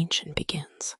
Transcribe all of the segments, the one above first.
intervention begins.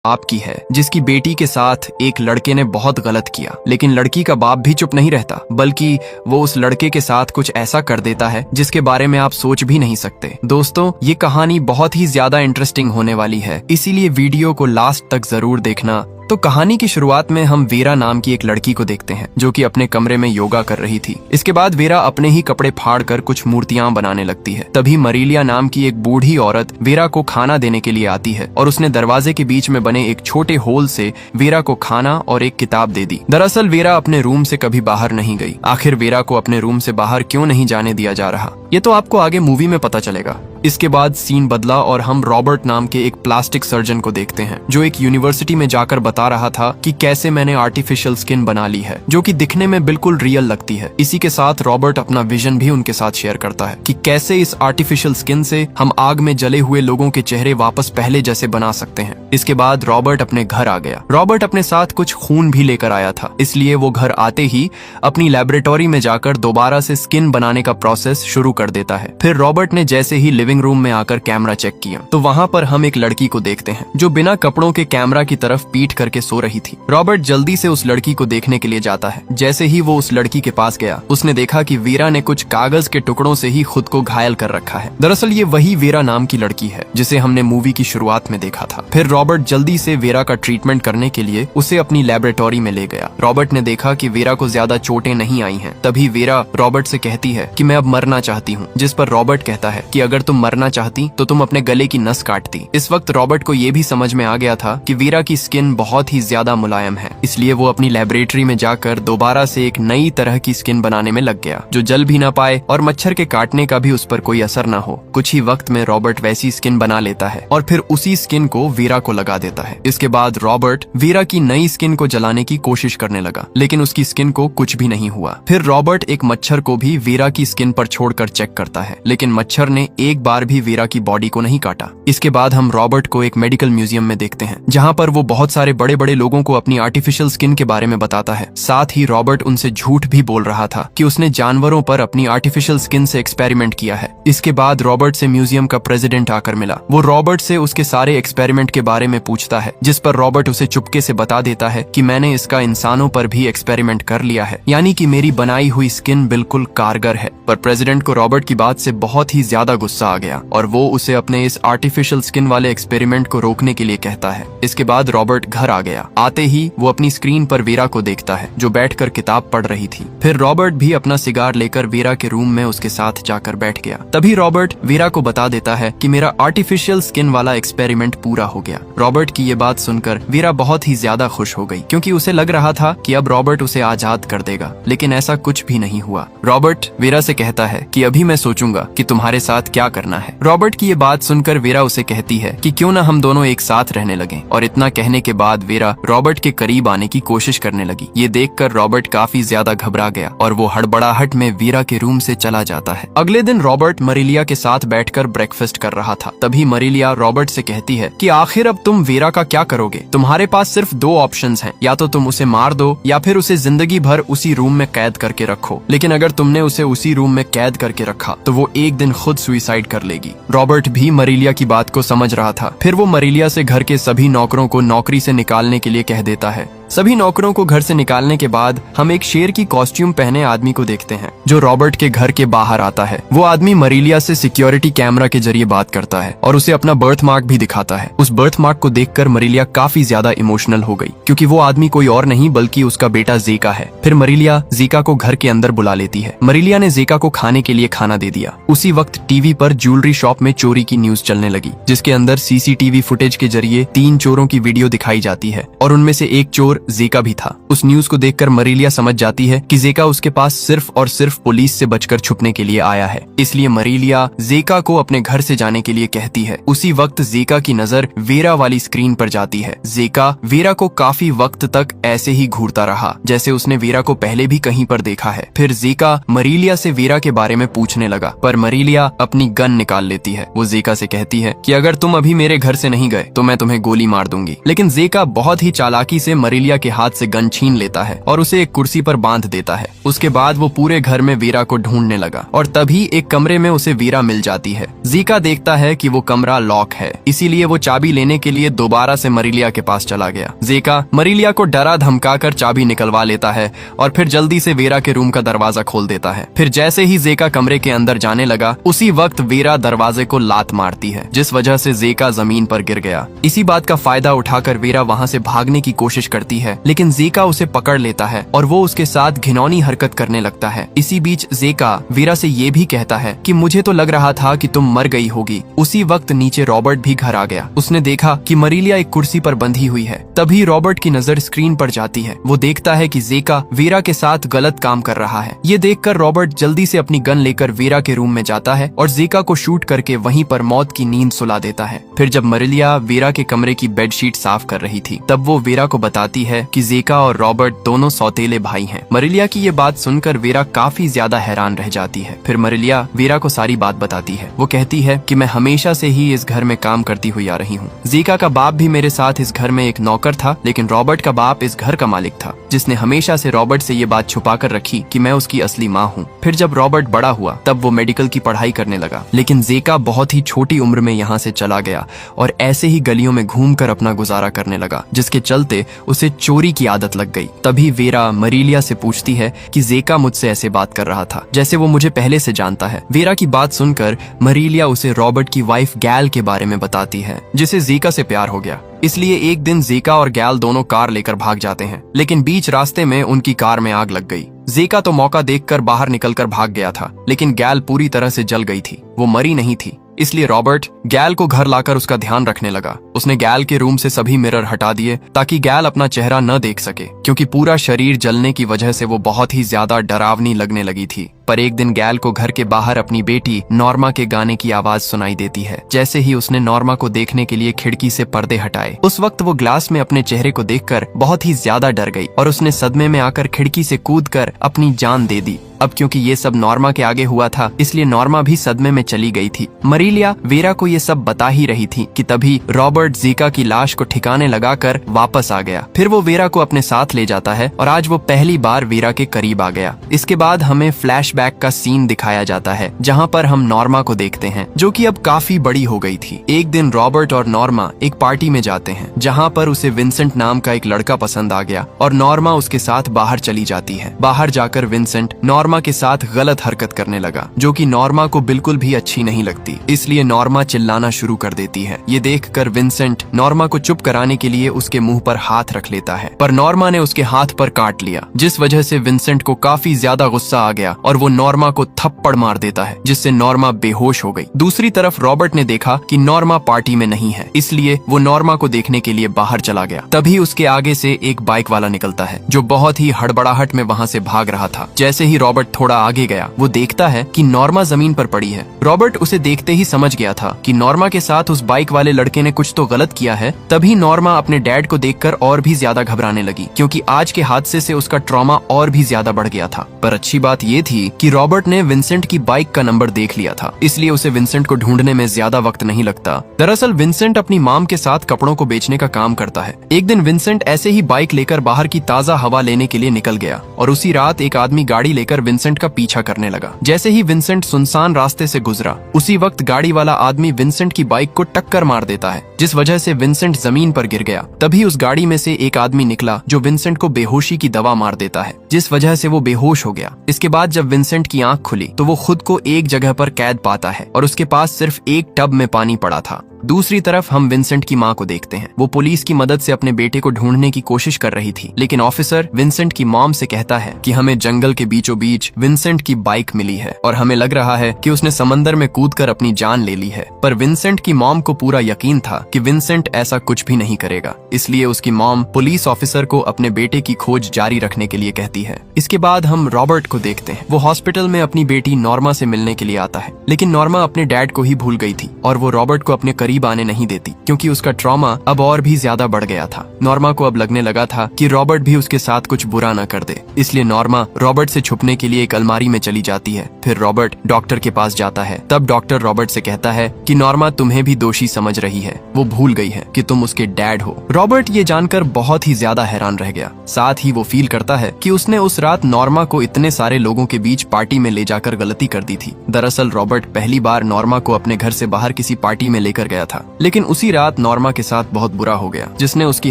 आपकी है जिसकी बेटी के साथ एक लड़के ने बहुत गलत किया, लेकिन लड़की का बाप भी चुप नहीं रहता, बल्कि वो उस लड़के के साथ कुछ ऐसा कर देता है जिसके बारे में आप सोच भी नहीं सकते। दोस्तों, ये कहानी बहुत ही ज्यादा इंटरेस्टिंग होने वाली है, इसीलिए वीडियो को लास्ट तक जरूर देखना। तो कहानी की शुरुआत में हम वीरा नाम की एक लड़की को देखते हैं जो कि अपने कमरे में योगा कर रही थी। इसके बाद वीरा अपने ही कपड़े फाड़कर कुछ मूर्तियां बनाने लगती है। तभी मरीलिया नाम की एक बूढ़ी औरत वीरा को खाना देने के लिए आती है और उसने दरवाजे के बीच में बने एक छोटे होल से वीरा को खाना और एक किताब दे दी। दरअसल वीरा अपने रूम से कभी बाहर नहीं गई। आखिर वीरा को अपने रूम से बाहर क्यों नहीं जाने दिया जा रहा, ये तो आपको आगे मूवी में पता चलेगा। इसके बाद सीन बदला और हम रॉबर्ट नाम के एक प्लास्टिक सर्जन को देखते हैं जो एक यूनिवर्सिटी में जाकर बता रहा था कि कैसे मैंने आर्टिफिशियल स्किन बना ली है जो कि दिखने में बिल्कुल रियल लगती है। इसी के साथ रॉबर्ट अपना विजन भी उनके साथ शेयर करता है कि कैसे इस आर्टिफिशियल स्किन से हम आग में जले हुए लोगों के चेहरे वापस पहले जैसे बना सकते हैं। इसके बाद रॉबर्ट अपने घर आ गया। रॉबर्ट अपने साथ कुछ खून भी लेकर आया था, इसलिए वो घर आते ही अपनी लैबोरेटरी में जाकर दोबारा से स्किन बनाने का प्रोसेस शुरू कर देता है। फिर रॉबर्ट ने जैसे ही लिविंग रूम में आकर कैमरा चेक किया तो वहाँ पर हम एक लड़की को देखते हैं जो बिना कपड़ों के कैमरा की तरफ पीठ करके सो रही थी। रॉबर्ट जल्दी से उस लड़की को देखने के लिए जाता है। जैसे ही वो उस लड़की के पास गया, उसने देखा कि वीरा ने कुछ कागज के टुकड़ों से ही खुद को घायल कर रखा है। दरअसल ये वही वीरा नाम की लड़की है जिसे हमने मूवी की शुरुआत में देखा था। फिर रॉबर्ट जल्दी से वीरा का ट्रीटमेंट करने के लिए उसे अपनी लैबोरेटरी में ले गया। रॉबर्ट ने देखा कि वीरा को ज्यादा चोटें नहीं आई हैं। तभी वीरा रॉबर्ट से कहती है कि मैं अब मरना चाहती हूँ, जिस पर रॉबर्ट कहता है कि अगर तुम मरना चाहती तो तुम अपने गले की नस काटती। इस वक्त रॉबर्ट को ये भी समझ में आ गया था कि वीरा की स्किन बहुत ही ज्यादा मुलायम है, इसलिए वो अपनी लैबोरेटरी में जाकर दोबारा से एक नई तरह की स्किन बनाने में लग गया जो जल भी ना पाए और मच्छर के काटने का भी उस पर कोई असर ना हो। कुछ ही वक्त में रॉबर्ट वैसी स्किन बना लेता है और फिर उसी स्किन को वीरा को लगा देता है। इसके बाद रॉबर्ट वीरा की नई स्किन को जलाने की कोशिश करने लगा, लेकिन उसकी स्किन को कुछ भी नहीं हुआ। फिर रॉबर्ट एक मच्छर को भी वीरा की स्किन पर छोड़कर चेक करता है, लेकिन मच्छर ने एक बार भी वीरा की बॉडी को नहीं काटा। इसके बाद हम रॉबर्ट को एक मेडिकल म्यूजियम में देखते हैं जहाँ पर वो बहुत सारे बड़े बड़े लोगों को अपनी आर्टिफिशियल स्किन के बारे में बताता है। साथ ही रॉबर्ट उनसे झूठ भी बोल रहा था कि उसने जानवरों पर अपनी आर्टिफिशियल स्किन से एक्सपेरिमेंट किया है। इसके बाद रॉबर्ट से म्यूजियम का प्रेसिडेंट आकर मिला। वो रॉबर्ट से उसके सारे एक्सपेरिमेंट के बारे में पूछता है, जिस पर रॉबर्ट उसे चुपके से बता देता है कि मैंने इसका इंसानों पर भी एक्सपेरिमेंट कर लिया है, यानी कि मेरी बनाई हुई स्किन बिल्कुल कारगर है। पर प्रेसिडेंट को रॉबर्ट की बात से बहुत ही ज्यादा गुस्सा आ गया और वो उसे अपने इस आर्टिफिशियल स्किन वाले एक्सपेरिमेंट को रोकने के लिए कहता है। इसके बाद रॉबर्ट घर आ गया। आते ही वो अपनी स्क्रीन पर वीरा को देखता है जो बैठकर किताब पढ़ रही थी। फिर रॉबर्ट भी अपना सिगार लेकर वीरा के रूम में उसके साथ जाकर बैठ गया। तभी रॉबर्ट वीरा को बता देता है कि मेरा आर्टिफिशियल स्किन वाला एक्सपेरिमेंट पूरा हो गया। रॉबर्ट की ये बात सुनकर वीरा बहुत ही ज्यादा खुश हो गई, क्योंकि उसे लग रहा था कि अब रॉबर्ट उसे आजाद कर देगा, लेकिन ऐसा कुछ भी नहीं हुआ। रॉबर्ट वीरा से कहता है कि अभी मैं सोचूंगा कि तुम्हारे साथ क्या करना है। रॉबर्ट की ये बात सुनकर वीरा उसे कहती है कि क्यों ना हम दोनों एक साथ रहने लगे, और इतना कहने के बाद वीरा रॉबर्ट के करीब आने की कोशिश करने लगी। ये देखकर रॉबर्ट काफी ज्यादा घबरा गया और वो हड़बड़ाहट में वीरा के रूम से चला जाता है। अगले दिन रॉबर्ट मरीलिया के साथ बैठकर ब्रेकफास्ट कर रहा था। तभी मरीलिया रॉबर्ट से कहती है कि आखिर अब तुम वीरा का क्या करोगे? तुम्हारे पास सिर्फ दो ऑप्शंस हैं, या तो तुम उसे मार दो या फिर उसे जिंदगी भर उसी रूम में कैद करके रखो। लेकिन अगर तुमने उसे उसी रूम में कैद करके रखा तो वो एक दिन खुद सुसाइड कर लेगी। रॉबर्ट भी मरीलिया की बात को समझ रहा था। फिर वो मरीलिया से घर के सभी नौकरों को नौकरी से निकालने के लिए कह देता है। सभी नौकरों को घर से निकालने के बाद हम एक शेर की कॉस्ट्यूम पहने आदमी को देखते हैं जो रॉबर्ट के घर के बाहर आता है। वो आदमी मरीलिया से सिक्योरिटी कैमरा के जरिए बात करता है और उसे अपना बर्थ मार्क भी दिखाता है। उस बर्थ मार्क को देखकर मरीलिया काफी ज्यादा इमोशनल हो गई, क्योंकि वो आदमी कोई और नहीं बल्कि उसका बेटा जेका है। फिर मरीलिया जेका को घर के अंदर बुला लेती है। मरीलिया ने जेका को खाने के लिए खाना दे दिया। उसी वक्त टीवी पर ज्वेलरी शॉप में चोरी की न्यूज चलने लगी, जिसके अंदर सीसीटीवी फुटेज के जरिए 3 चोरों की वीडियो दिखाई जाती है और उनमें से एक चोर जेका भी था। उस न्यूज को देखकर मरीलिया समझ जाती है कि जेका उसके पास सिर्फ और सिर्फ पुलिस से बचकर छुपने के लिए आया है। इसलिए मरीलिया जेका को अपने घर से जाने के लिए कहती है। उसी वक्त जेका की नजर वीरा वाली स्क्रीन पर जाती है। जेका वीरा को काफी वक्त तक ऐसे ही घूरता रहा जैसे उसने वीरा को पहले भी कहीं पर देखा है। फिर जेका मरीलिया से वीरा के बारे में पूछने लगा, पर मरीलिया अपनी गन निकाल लेती है। वो जेका से कहती है कि अगर तुम अभी मेरे घर से नहीं गए तो मैं तुम्हें गोली मार दूंगी। लेकिन जेका बहुत ही चालाकी से मरीलिया मरीलिया के हाथ से गन छीन लेता है और उसे एक कुर्सी पर बांध देता है। उसके बाद वो पूरे घर में वीरा को ढूंढने लगा और तभी एक कमरे में उसे वीरा मिल जाती है। जीका देखता है कि वो कमरा लॉक है, इसीलिए वो चाबी लेने के लिए दोबारा से मरीलिया के पास चला गया। जीका मरीलिया को डरा धमका कर चाबी निकलवा लेता है और फिर जल्दी से वीरा के रूम का दरवाजा खोल देता है। फिर जैसे ही जेका कमरे के अंदर जाने लगा, उसी वक्त वीरा दरवाजे को लात मारती है, जिस वजह से जेका जमीन पर गिर गया। इसी बात का फायदा उठाकर वीरा वहाँ से भागने की कोशिश करती है, लेकिन जेका उसे पकड़ लेता है और वो उसके साथ घिनौनी हरकत करने लगता है। इसी बीच जेका वीरा से ये भी कहता है कि मुझे तो लग रहा था कि तुम मर गई होगी। उसी वक्त नीचे रॉबर्ट भी घर आ गया। उसने देखा कि मरीलिया एक कुर्सी पर बंधी हुई है। तभी रॉबर्ट की नजर स्क्रीन पर जाती है। वो देखता है कि जेका वीरा के साथ गलत काम कर रहा है। ये देखकर रॉबर्ट जल्दी से अपनी गन लेकर वीरा के रूम में जाता है और जेका को शूट करके वहीं पर मौत की नींद सुला देता है। फिर जब मरीलिया वीरा के कमरे की बेडशीट साफ कर रही थी, तब वो वीरा को बताती है कि जेका और रॉबर्ट दोनों सौतेले भाई हैं। मरीलिया की ये बात सुनकर वीरा काफी ज्यादा हैरान रह जाती है। फिर मरीलिया वीरा को सारी बात बताती है। वो कहती है कि मैं हमेशा से ही इस घर में काम करती हुई आ रही हूँ। जेका का बाप भी मेरे साथ इस घर में एक नौकर था, लेकिन रॉबर्ट का बाप इस घर का मालिक था, जिसने हमेशा से रॉबर्ट से ये बात छुपा कर रखी कि मैं उसकी असली माँ हूँ। फिर जब रॉबर्ट बड़ा हुआ, तब वो मेडिकल की पढ़ाई करने लगा, लेकिन जेका बहुत ही छोटी उम्र में यहाँ से चला गया और ऐसे ही गलियों में घूमकर अपना गुजारा करने लगा, जिसके चलते उसे चोरी की आदत लग गई। तभी वीरा मरीलिया से पूछती है कि जेका मुझसे ऐसे बात कर रहा था, जैसे वो मुझे पहले से जानता है। वीरा की बात सुनकर मरीलिया उसे रॉबर्ट की वाइफ गैल के बारे में बताती है, जिसे जेका से प्यार हो गया। इसलिए एक दिन जेका और गैल दोनों कार लेकर भाग जाते हैं, लेकिन बीच रास्ते में उनकी कार में आग लग गई। जेका तो मौका देखकर बाहर निकलकर भाग गया था, लेकिन गैल पूरी तरह से जल गई थी। वो मरी नहीं थी। इसलिए रॉबर्ट गैल को घर लाकर उसका ध्यान रखने लगा। उसने गैल के रूम से सभी मिरर हटा दिए ताकि गैल अपना चेहरा न देख सके, क्योंकि पूरा शरीर जलने की वजह से वो बहुत ही ज्यादा डरावनी लगने लगी थी। पर एक दिन गैल को घर के बाहर अपनी बेटी नॉर्मा के गाने की आवाज सुनाई देती है। जैसे ही उसने नॉर्मा को देखने के लिए खिड़की से पर्दे हटाए, उस वक्त वो ग्लास में अपने चेहरे को देखकर बहुत ही ज्यादा डर गई और उसने सदमे में आकर खिड़की से कूदकर अपनी जान दे दी। अब क्योंकि ये सब नॉर्मा के आगे हुआ था, इसलिए नॉर्मा भी सदमे में चली गई थी। मरीलिया वीरा को ये सब बता ही रही थी कि तभी रॉबर्ट जेका की लाश को ठिकाने लगाकर वापस आ गया। फिर वो वीरा को अपने साथ ले जाता है और आज वो पहली बार वीरा के करीब आ गया। इसके बाद हमें फ्लैशबैक का सीन दिखाया जाता है, जहाँ पर हम नॉर्मा को देखते हैं, जो कि अब काफी बड़ी हो गई थी। एक दिन रॉबर्ट और नॉर्मा एक पार्टी में जाते हैं, जहाँ पर उसे विंसेंट नाम का एक लड़का पसंद आ गया और नॉर्मा उसके साथ बाहर चली जाती है। बाहर जाकर विंसेंट नॉर्मा के साथ गलत हरकत करने लगा, जो कि नॉर्मा को बिल्कुल भी अच्छी नहीं लगती। इसलिए नॉर्मा चिल्लाना शुरू कर देती है। ये देखकर विंसेंट नॉर्मा को चुप कराने के लिए उसके मुंह पर हाथ रख लेता है, पर नॉर्मा ने उसके हाथ पर काट लिया, जिस वजह से विंसेंट को काफी ज्यादा गुस्सा आ गया और वो नॉर्मा को थप्पड़ मार देता है, जिससे नॉर्मा बेहोश हो गई। दूसरी तरफ रॉबर्ट ने देखा कि नॉर्मा पार्टी में नहीं है, इसलिए वो नॉर्मा को देखने के लिए बाहर चला गया। तभी उसके आगे से एक बाइक वाला निकलता है, जो बहुत ही हड़बड़ाहट में वहाँ से भाग रहा था। जैसे ही रॉबर्ट थोड़ा आगे गया, वो देखता है कि नॉर्मा जमीन पर पड़ी है। रॉबर्ट उसे देखते ही समझ गया था कि नॉर्मा के साथ उस बाइक वाले लड़के ने कुछ तो गलत किया है। तभी नॉर्मा अपने डैड को देखकर और भी ज्यादा घबराने लगी, क्योंकि आज के हादसे से उसका ट्रॉमा और भी ज्यादा बढ़ गया था। पर अच्छी बात ये थी कि रॉबर्ट ने विंसेंट की बाइक का नंबर देख लिया था, इसलिए उसे विंसेंट को ढूंढने में ज्यादा वक्त नहीं लगता। दरअसल विंसेंट अपनी मॉम के साथ कपड़ों को बेचने का काम करता है। एक दिन विंसेंट ऐसे ही बाइक लेकर बाहर की ताजा हवा लेने के लिए निकल गया और उसी रात एक आदमी गाड़ी लेकर विंसेंट का पीछा करने लगा। जैसे ही विंसेंट सुनसान रास्ते से गुजरा, उसी वक्त गाड़ी वाला आदमी विंसेंट की बाइक को टक्कर मार देता है, जिस वजह से विंसेंट जमीन पर गिर गया। तभी उस गाड़ी में से एक आदमी निकला, जो विंसेंट को बेहोशी की दवा मार देता है, जिस वजह से वो बेहोश हो गया। इसके बाद जब विंसेंट की आंख खुली, तो वो खुद को एक जगह पर कैद पाता है और उसके पास सिर्फ एक टब में पानी पड़ा था। दूसरी तरफ हम विंसेंट की माँ को देखते हैं। वो पुलिस की मदद से अपने बेटे को ढूंढने की कोशिश कर रही थी, लेकिन ऑफिसर विंसेंट की मॉम से कहता है कि हमें जंगल के बीचों बीच विंसेंट की बाइक मिली है और हमें लग रहा है कि उसने समंदर में कूदकर अपनी जान ले ली है। पर विंसेंट की मॉम को पूरा यकीन था कि विंसेंट ऐसा कुछ भी नहीं करेगा, इसलिए उसकी मॉम पुलिस ऑफिसर को अपने बेटे की खोज जारी रखने के लिए कहती है। इसके बाद हम रॉबर्ट को देखते हैं। वो हॉस्पिटल में अपनी बेटी नॉर्मा से मिलने के लिए आता है, लेकिन नॉर्मा अपने डैड को ही भूल गई थी और वो रॉबर्ट को अपने करीब आने नहीं देती क्योंकि उसका ट्रॉमा अब और भी ज्यादा बढ़ गया था। नॉर्मा को अब लगने लगा था कि रॉबर्ट भी उसके साथ कुछ बुरा न कर दे, इसलिए नॉर्मा रॉबर्ट से छुपने के लिए एक अलमारी में चली जाती है। फिर रॉबर्ट डॉक्टर के पास जाता है। तब डॉक्टर रॉबर्ट से कहता है कि नॉर्मा तुम्हें भी दोषी समझ रही है, वो भूल गई है कि तुम उसके डैड हो। रॉबर्ट ये जानकर बहुत ही ज्यादा हैरान रह गया। साथ ही वो फील करता है कि उसने उस रात नॉर्मा को इतने सारे लोगों के बीच पार्टी में ले जाकर गलती कर दी थी। दरअसल रॉबर्ट पहली बार नॉर्मा को अपने घर से बाहर किसी पार्टी में लेकर गया था, लेकिन उसी रात नॉर्मा के साथ बहुत बुरा हो गया, जिसने उसकी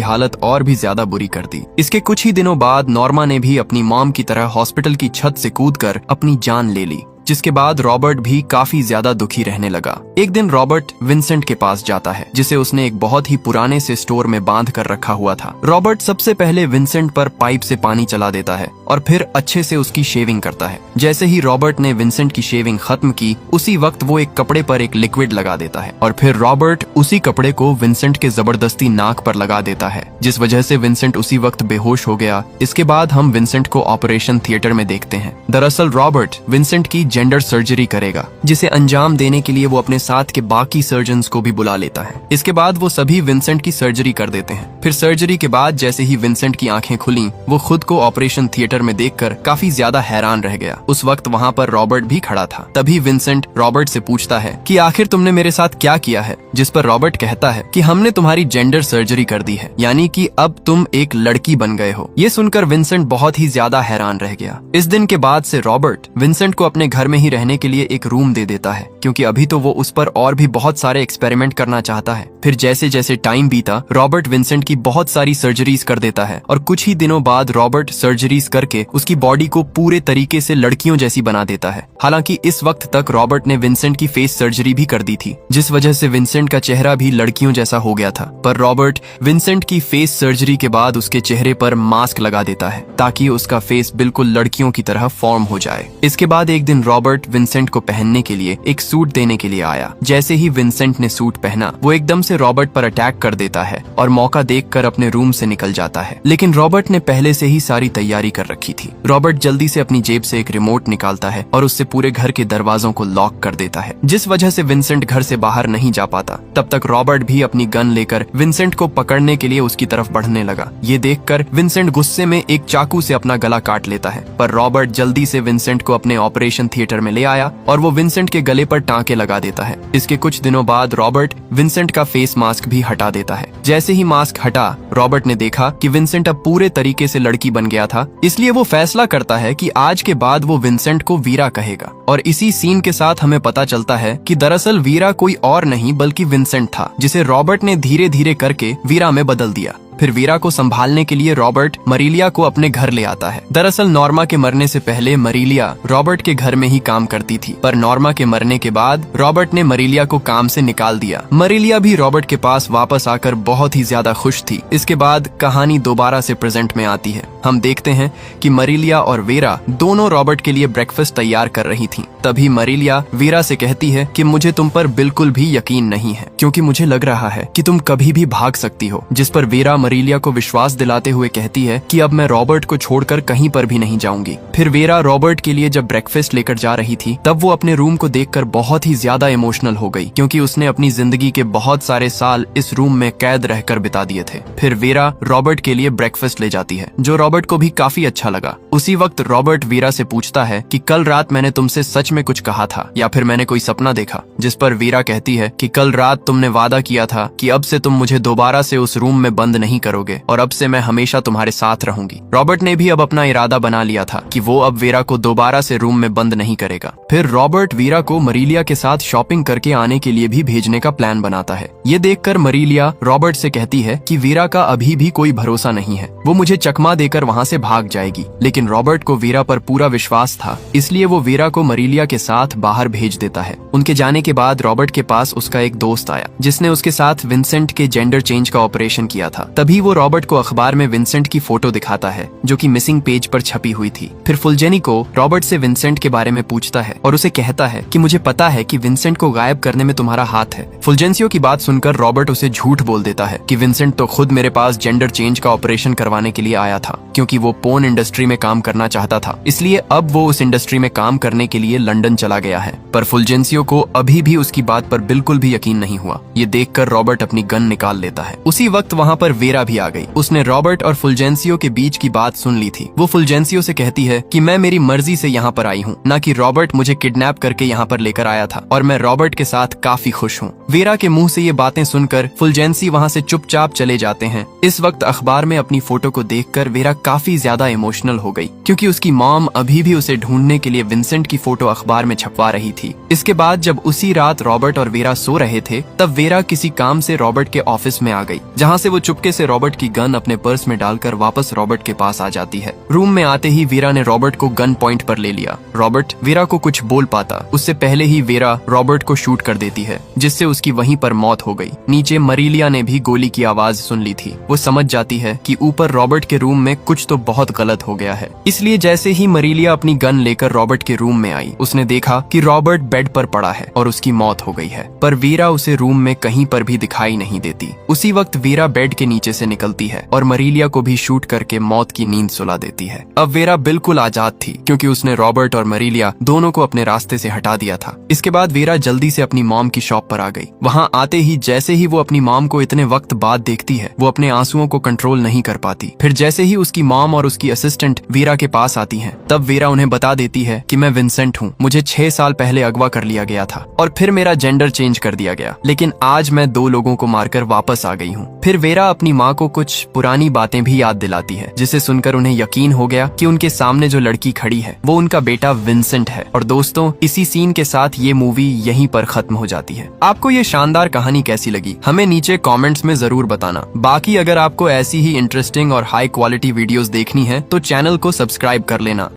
हालत और भी ज्यादा बुरी कर दी। इसके कुछ ही दिनों बाद नॉर्मा ने भी अपनी मॉम की तरह हॉस्पिटल की छत से कूदकर अपनी जान ले ली, जिसके बाद रॉबर्ट भी काफी ज्यादा दुखी रहने लगा। एक दिन रॉबर्ट विंसेंट के पास जाता है, जिसे उसने एक बहुत ही पुराने से स्टोर में बांध कर रखा हुआ था। रॉबर्ट सबसे पहले विंसेंट पर पाइप से पानी चला देता है और फिर अच्छे से उसकी शेविंग करता है। जैसे ही रॉबर्ट ने विंसेंट की शेविंग खत्म की, उसी वक्त वो एक कपड़े पर एक लिक्विड लगा देता है और फिर रॉबर्ट उसी कपड़े को विंसेंट के जबरदस्ती नाक पर लगा देता है, जिस वजह से विंसेंट उसी वक्त बेहोश हो गया। इसके बाद हम विंसेंट को ऑपरेशन थिएटर में देखते हैं। दरअसल रॉबर्ट विंसेंट की जेंडर सर्जरी करेगा, जिसे अंजाम देने के लिए वो अपने साथ के बाकी सर्जन्स को भी बुला लेता है। इसके बाद वो सभी विंसेंट की सर्जरी कर देते हैं। फिर सर्जरी के बाद जैसे ही विंसेंट की आंखें खुली, वो खुद को ऑपरेशन थिएटर में देखकर काफी ज्यादा हैरान रह गया। उस वक्त वहाँ पर रॉबर्ट भी खड़ा था। तभी विंसेंट रॉबर्ट से पूछता है कि आखिर तुमने मेरे साथ क्या किया है, जिस पर रॉबर्ट कहता है कि हमने तुम्हारी जेंडर सर्जरी कर दी है, यानी कि अब तुम एक लड़की बन गए हो। ये सुनकर विंसेंट बहुत ही ज्यादा हैरान रह गया। इस दिन के बाद से रॉबर्ट विंसेंट को अपने घर में ही रहने के लिए एक रूम दे देता है, क्योंकि अभी तो वो उस पर और भी बहुत सारे एक्सपेरिमेंट करना चाहता है। फिर जैसे जैसे टाइम बीता, रॉबर्ट विंसेंट की बहुत सारी सर्जरीज कर देता है और कुछ ही दिनों बाद रॉबर्ट सर्जरीज करके उसकी बॉडी को पूरे तरीके से लड़कियों जैसी बना देता है। हालांकि इस वक्त तक रॉबर्ट ने विंसेंट की फेस सर्जरी भी कर दी थी, जिस वजह से विंसेंट का चेहरा भी लड़कियों जैसा हो गया था। पर रॉबर्ट विंसेंट की फेस सर्जरी के बाद उसके चेहरे पर मास्क लगा देता है, ताकि उसका फेस बिल्कुल लड़कियों की तरह फॉर्म हो जाए। इसके बाद एक दिन रॉबर्ट विंसेंट को पहनने के लिए एक सूट देने के लिए आया। जैसे ही विंसेंट ने सूट पहना, वो एकदम से रॉबर्ट पर अटैक कर देता है और मौका देखकर अपने रूम से निकल जाता है। लेकिन रॉबर्ट ने पहले से ही सारी तैयारी कर रखी थी। रॉबर्ट जल्दी से अपनी जेब से एक रिमोट निकालता है और उससे पूरे घर के दरवाजों को लॉक कर देता है, जिस वजह से विंसेंट घर से बाहर नहीं जा पाता। तब तक रॉबर्ट भी अपनी गन लेकर विंसेंट को पकड़ने के लिए उसकी तरफ बढ़ने लगा। ये देखकर विंसेंट गुस्से में एक चाकू से अपना गला काट लेता है, पर रॉबर्ट जल्दी से विंसेंट को अपने ऑपरेशन थिएटर में ले आया और वो विंसेंट के गले पर टांके लगा देता है। इसके कुछ दिनों बाद रॉबर्ट विंसेंट का फेस मास्क भी हटा देता है। जैसे ही मास्क हटा, रॉबर्ट ने देखा कि विंसेंट अब पूरे तरीके से लड़की बन गया था, इसलिए वो फैसला करता है कि आज के बाद वो विंसेंट को वीरा कहेगा। और इसी सीन के साथ हमें पता चलता है कि दरअसल वीरा कोई और नहीं बल्कि विंसेंट था, जिसे रॉबर्ट ने धीरे धीरे करके वीरा में बदल दिया। फिर वीरा को संभालने के लिए रॉबर्ट मरीलिया को अपने घर ले आता है। दरअसल नॉर्मा के मरने से पहले मरीलिया रॉबर्ट के घर में ही काम करती थी, पर नॉर्मा के मरने के बाद रॉबर्ट ने मरीलिया को काम से निकाल दिया। मरीलिया भी रॉबर्ट के पास वापस आकर बहुत ही ज्यादा खुश थी। इसके बाद कहानी दोबारा से प्रेजेंट में आती है। हम देखते हैं कि मरीलिया और वीरा दोनों रॉबर्ट के लिए ब्रेकफास्ट तैयार कर रही थीं। तभी मरीलिया वीरा से कहती है कि मुझे तुम पर बिल्कुल भी यकीन नहीं है, क्योंकि मुझे लग रहा है कि तुम कभी भी भाग सकती हो। जिस पर वीरा मरीलिया को विश्वास दिलाते हुए कहती है कि अब मैं रॉबर्ट को छोड़कर कहीं पर भी नहीं जाऊंगी। फिर वीरा रॉबर्ट के लिए जब ब्रेकफास्ट लेकर जा रही थी, तब वो अपने रूम को देखकर बहुत ही ज्यादा इमोशनल हो गई, क्योंकि उसने अपनी जिंदगी के बहुत सारे साल इस रूम में कैद रहकर बिता दिए थे। फिर वीरा रॉबर्ट के लिए ब्रेकफास्ट ले जाती है, जो रॉबर्ट को भी काफी अच्छा लगा। उसी वक्त रॉबर्ट वीरा से पूछता है कि कल रात मैंने तुमसे सच में कुछ कहा था या फिर मैंने कोई सपना देखा। जिस पर वीरा कहती है कि कल रात तुमने वादा किया था कि अब से तुम मुझे दोबारा से उस रूम में बंद नहीं करोगे और अब से मैं हमेशा तुम्हारे साथ रहूंगी। रॉबर्ट ने भी अब अपना इरादा बना लिया था कि वो अब वीरा को दोबारा से रूम में बंद नहीं करेगा। फिर रॉबर्ट वीरा को मरीलिया के साथ शॉपिंग करके आने के लिए भी भेजने का प्लान बनाता है। ये देखकर मरीलिया रॉबर्ट से कहती है कि वीरा का अभी भी कोई भरोसा नहीं है, वो मुझे चकमा देकर वहाँ से भाग जाएगी। लेकिन रॉबर्ट को वीरा पर पूरा विश्वास था, इसलिए वो वीरा को मरीलिया के साथ बाहर भेज देता है। उनके जाने के बाद रॉबर्ट के पास उसका एक दोस्त आया, जिसने उसके साथ विंसेंट के जेंडर चेंज का ऑपरेशन किया था। तभी वो रॉबर्ट को अखबार में विंसेंट की फोटो दिखाता है जो कि मिसिंग पेज पर छपी हुई थी। फिर फुलजेनी को रॉबर्ट से विंसेंट के बारे में पूछता है और उसे कहता है कि मुझे पता है कि विंसेंट को गायब करने में तुम्हारा हाथ है। फुलजेंसियो की बात सुनकर रॉबर्ट उसे झूठ बोल देता है कि विंसेंट तो खुद मेरे पास जेंडर चेंज का ऑपरेशन करवाने के लिए आया था, क्योंकि वो पोर्न इंडस्ट्री में काम करना चाहता था, इसलिए अब वो उस इंडस्ट्री में काम करने के लिए लंदन चला गया है। पर फुलजेंसियो को अभी भी उसकी बात पर बिल्कुल भी यकीन नहीं हुआ। ये देखकर रॉबर्ट अपनी गन निकाल लेता है। उसी वक्त वहाँ पर वेरा भी आ गई। उसने रॉबर्ट और फुलजेंसियो के बीच की बात सुन ली थी। वो फुलजेंसियो से कहती है कि मैं मेरी मर्जी से यहाँ पर आई हूँ, न कि रॉबर्ट मुझे किडनैप करके यहाँ पर लेकर आया था, और मैं रॉबर्ट के साथ काफी खुश हूँ। वेरा के मुंह से ये बातें सुनकर फुलजेंसी वहाँ से चुपचाप चले जाते हैं। इस वक्त अखबार में अपनी फोटो को देखकर वेरा काफी ज्यादा इमोशनल हो गई, क्योंकि उसकी मॉम अभी भी उसे ढूंढने के लिए विंसेंट की फोटो अखबार में छपवा रही थी। इसके बाद जब उसी रात रॉबर्ट और वेरा सो रहे थे, तब वेरा किसी काम से रॉबर्ट के ऑफिस में आ गई, जहाँ से वो चुपके से रॉबर्ट की गन अपने पर्स में डालकर वापस रॉबर्ट के पास आ जाती है। रूम में आते ही वेरा ने रॉबर्ट को गन पॉइंट पर ले लिया। रॉबर्ट वेरा को कुछ बोल पाता उससे पहले ही वेरा रॉबर्ट को शूट कर देती है, जिससे उसकी वहीं पर मौत हो गई। नीचे मरीलिया ने भी गोली की आवाज सुन ली थी। वो समझ जाती है कि ऊपर रॉबर्ट के रूम में कुछ तो बहुत गलत हो गया है, इसलिए जैसे ही मरीलिया अपनी गन लेकर रॉबर्ट के रूम में आई, उसने देखा कि रॉबर्ट बेड पर पड़ा है और उसकी मौत हो गई है। पर वीरा उसे रूम में कहीं पर भी दिखाई नहीं देती। उसी वक्त वीरा बेड के नीचे से निकलती है और मरीलिया को भी शूट करके मौत की नींद सुला देती है। अब वीरा बिल्कुल आजाद थी, क्योंकि उसने रॉबर्ट और मरीलिया दोनों को अपने रास्ते से हटा दिया था। इसके बाद वीरा जल्दी से अपनी मॉम की शॉप पर आ गई। वहाँ आते ही जैसे ही वो अपनी मॉम को इतने वक्त बाद देखती है, वो अपने आंसुओं को कंट्रोल नहीं कर पाती। फिर जैसे ही उसकी मॉम और उसकी असिस्टेंट वीरा के पास आती हैं, तब वीरा उन्हें बता देती है कि मैं विंसेंट हूँ, मुझे 6 साल पहले अगवा कर लिया गया था और फिर मेरा जेंडर चेंज कर दिया गया, लेकिन आज मैं 2 लोगों को मारकर वापस आ गई हूँ। फिर वीरा अपनी माँ को कुछ पुरानी बातें भी याद दिलाती है, जिसे सुनकर उन्हें यकीन हो गया कि उनके सामने जो लड़की खड़ी है वो उनका बेटा विंसेंट है। और दोस्तों, इसी सीन के साथ ये मूवी यहीं पर खत्म हो जाती है। आपको ये शानदार कहानी कैसी लगी, हमें नीचे कमेंट्स में जरूर बताना। बाकी अगर आपको ऐसी ही इंटरेस्टिंग और हाई क्वालिटी वीडियोस देखनी है तो चैनल को सब्सक्राइब कर लेना।